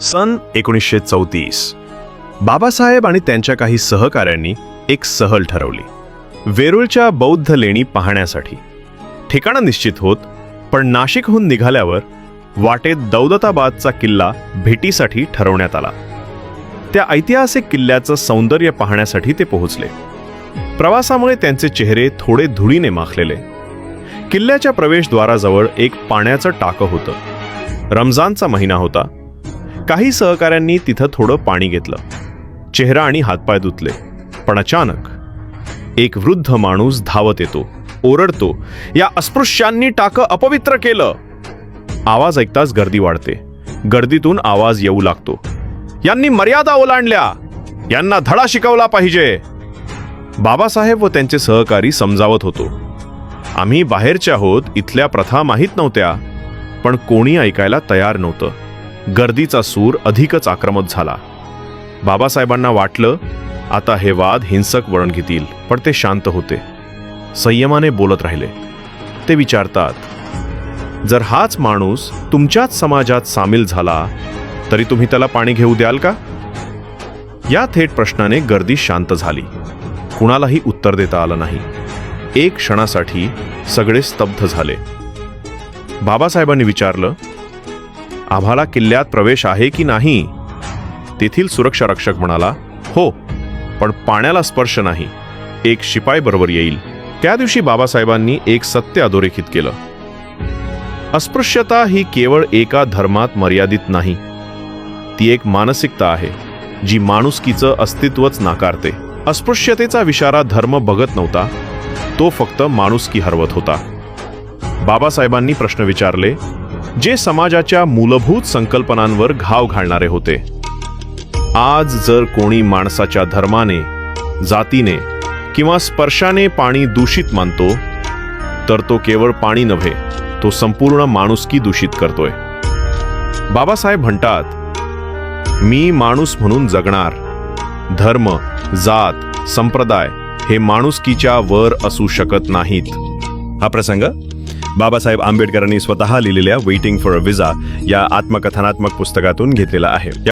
सन 1934 बाबासाहेब आणि त्यांच्या काही सहकाऱ्यांनी एक सहल ठरवली वेरूळच्या बौद्ध लेणी पाहण्यासाठी. ठिकाण निश्चित होत, पण नाशिकहून निघाल्यावर वाटेत दौलताबादचा किल्ला भेटीसाठी ठरवण्यात आला. त्या ऐतिहासिक किल्ल्याचं सौंदर्य पाहण्यासाठी ते पोहोचले. प्रवासामुळे त्यांचे चेहरे थोडे धुळीने माखलेले. किल्ल्याच्या प्रवेशद्वाराजवळ एक पाण्याचं टाकं होतं. रमजानचा महिना होता. काही सहकाऱ्यांनी तिथं थोडं पाणी घेतलं, चेहरा आणि हातपाय धुतले. पण अचानक एक वृद्ध माणूस धावत येतो, ओरडतो, "या अस्पृश्यांनी टाकं अपवित्र केलं!" आवाज ऐकताच गर्दी वाढते. गर्दीतून आवाज येऊ लागतो, "यांनी मर्यादा ओलांडल्या, यांना धडा शिकवला पाहिजे." बाबासाहेब व त्यांचे सहकारी समजावत होतो, "आम्ही बाहेरचे आहोत, इथल्या प्रथा माहीत नव्हत्या." पण कोणी ऐकायला तयार नव्हतं. गर्दीचा सूर अधिकच आक्रमक झाला. बाबासाहेबांना वाटलं आता हे वाद हिंसक वळण घेतील, पण ते शांत होते. संयमाने बोलत राहिले. ते विचारतात, "जर हाच माणूस तुमच्याच समाजात सामील झाला तरी तुम्ही त्याला पाणी घेऊ द्याल का?" या थेट प्रश्नाने गर्दी शांत झाली. कुणालाही उत्तर देता आलं नाही. एक क्षणासाठी सगळे स्तब्ध झाले. बाबासाहेबांनी विचारलं, "आम्हाला किल्ल्यात प्रवेश आहे की नाही?" तेथील सुरक्षा रक्षक म्हणाला, "हो, पण पाण्याला स्पर्श नाही. एक शिपाई बरोबर येईल." त्या दिवशी बाबासाहेबांनी एक सत्य अधोरेखित केलं. अस्पृश्यता ही केवळ एका धर्मात मर्यादित नाही. ती एक मानसिकता आहे जी माणुसकीचं अस्तित्वच नाकारते. अस्पृश्यतेचा विचारा धर्म बघत नव्हता, तो फक्त माणुसकी हरवत होता. बाबासाहेबांनी प्रश्न विचारले जे समाजाच्या मूलभूत संकल्पनांवर घाव घालणारे होते. आज जर कोणी माणसाच्या धर्माने, जातीने किंवा स्पर्शाने पाणी दूषित मानतो, तर तो केवळ पाणी नव्हे, तो संपूर्ण माणुसकी दूषित करतोय. बाबासाहेब म्हणतात, "मी माणूस म्हणून जगणार. धर्म, जात, संप्रदाय हे माणुसकीच्या वर असू शकत नाहीत." हा प्रसंग बाबासाहेब आंबेडकरांनी स्वतः लिहिलेल्या वेटिंग फॉर अ विजा या आत्मकथनात्मक पुस्तकातून घेतलेला आहे.